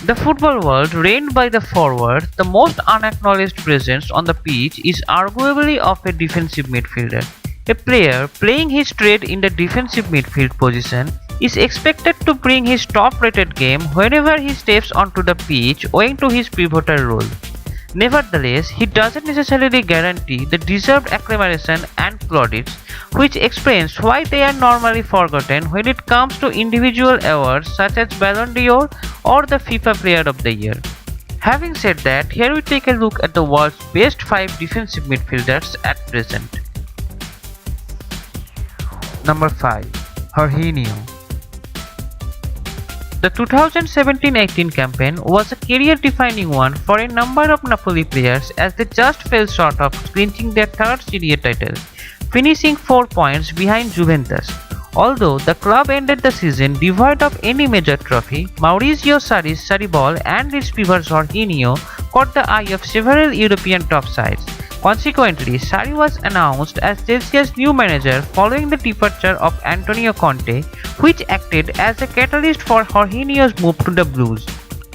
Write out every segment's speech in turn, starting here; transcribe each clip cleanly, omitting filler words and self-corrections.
The football world, reigned by the forward, the most unacknowledged presence on the pitch is arguably of a defensive midfielder. A player playing his trade in the defensive midfield position is expected to bring his top-rated game whenever he steps onto the pitch owing to his pivotal role. Nevertheless, he doesn't necessarily guarantee the deserved acclamation and plaudits, which explains why they are normally forgotten when it comes to individual awards such as Ballon d'Or or the FIFA Player of the Year. Having said that, here we take a look at the world's best 5 defensive midfielders at present. Number 5. Jorginho. The 2017-18 campaign was a career-defining one for a number of Napoli players as they just fell short of clinching their third Serie A title, finishing 4 points behind Juventus. Although the club ended the season devoid of any major trophy, Maurizio Sarri's Sarri ball and its pivot Jorginho caught the eye of several European top sides. Consequently, Sarri was announced as Chelsea's new manager following the departure of Antonio Conte, which acted as a catalyst for Jorginho's move to the Blues.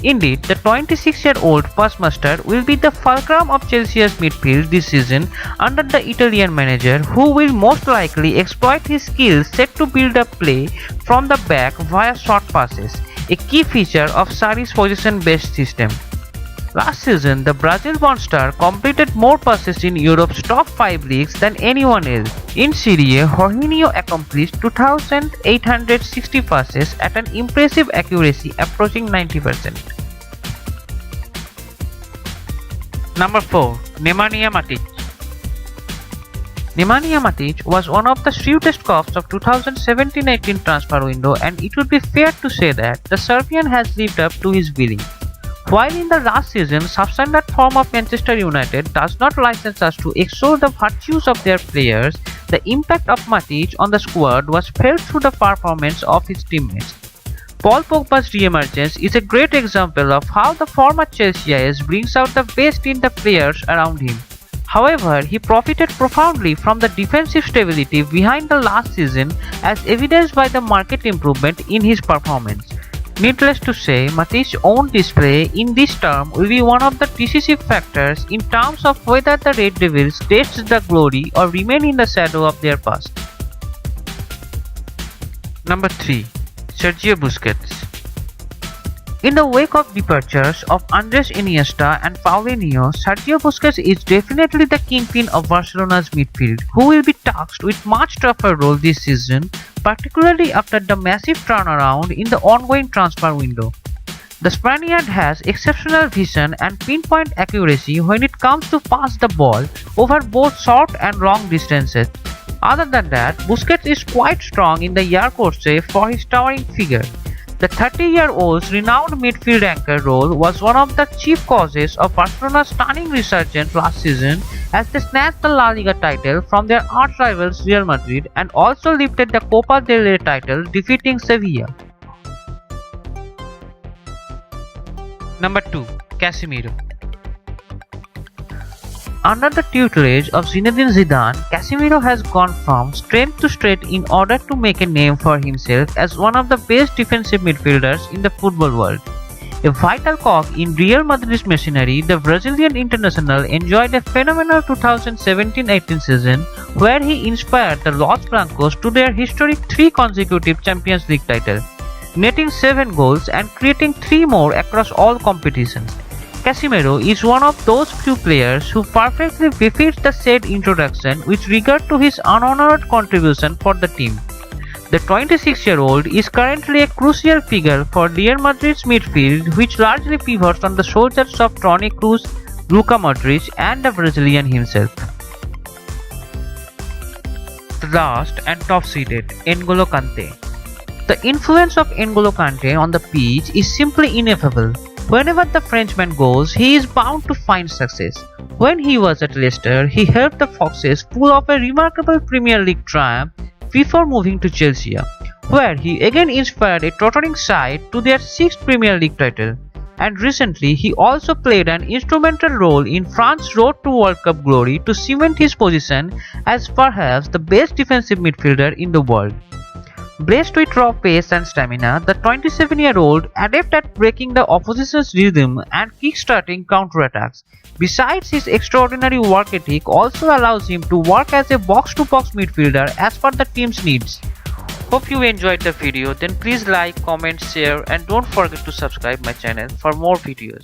Indeed, the 26-year-old passmaster will be the fulcrum of Chelsea's midfield this season under the Italian manager, who will most likely exploit his skills set to build up play from the back via short passes, a key feature of Sarri's possession-based system. Last season, the Brazil-born star completed more passes in Europe's top 5 leagues than anyone else. In Serie A, Jorginho accomplished 2,860 passes at an impressive accuracy approaching 90%. Number 4. Nemanja Matic. Nemanja Matic was one of the shrewdest coughs of 2017-18 transfer window, and it would be fair to say that the Serbian has lived up to his billing. While in the last season, substandard form of Manchester United does not license us to extol the virtues of their players, the impact of Matic on the squad was felt through the performance of his teammates. Paul Pogba's re-emergence is a great example of how the former Chelsea ace brings out the best in the players around him. However, he profited profoundly from the defensive stability behind the last season, as evidenced by the marked improvement in his performance. Needless to say, Matic's own display in this term will be one of the decisive factors in terms of whether the Red Devils taste the glory or remain in the shadow of their past. Number 3. Sergio Busquets. In the wake of departures of Andres Iniesta and Paulinho, Sergio Busquets is definitely the kingpin of Barcelona's midfield, who will be tasked with much tougher role this season, particularly after the massive turnaround in the ongoing transfer window. The Spaniard has exceptional vision and pinpoint accuracy when it comes to pass the ball over both short and long distances. Other than that, Busquets is quite strong in the Air Course for his towering figure. The 30-year-old's renowned midfield anchor role was one of the chief causes of Barcelona's stunning resurgence last season, as they snatched the La Liga title from their arch-rivals Real Madrid and also lifted the Copa del Rey title, defeating Sevilla. Number 2. Casemiro. Under the tutelage of Zinedine Zidane, Casemiro has gone from strength to strength in order to make a name for himself as one of the best defensive midfielders in the football world. A vital cog in Real Madrid's machinery, the Brazilian international enjoyed a phenomenal 2017-18 season where he inspired the Los Blancos to their historic 3 consecutive Champions League titles, netting 7 goals and creating 3 more across all competitions. Casemiro is one of those few players who perfectly befits the said introduction with regard to his unhonored contribution for the team. The 26-year-old is currently a crucial figure for Real Madrid's midfield, which largely pivots on the shoulders of Toni Kroos, Luka Modric and the Brazilian himself. The last and top-seeded, N'Golo Kante. The influence of N'Golo Kante on the pitch is simply ineffable. Whenever the Frenchman goes, he is bound to find success. When he was at Leicester, he helped the Foxes pull off a remarkable Premier League triumph before moving to Chelsea, where he again inspired a tottering side to their 6th Premier League title. And recently, he also played an instrumental role in France's road to World Cup glory to cement his position as perhaps the best defensive midfielder in the world. Blessed with raw pace and stamina, the 27-year-old adept at breaking the opposition's rhythm and kickstarting counterattacks. Besides, his extraordinary work ethic also allows him to work as a box-to-box midfielder as per the team's needs. Hope you enjoyed the video, then please like, comment, share and don't forget to subscribe my channel for more videos.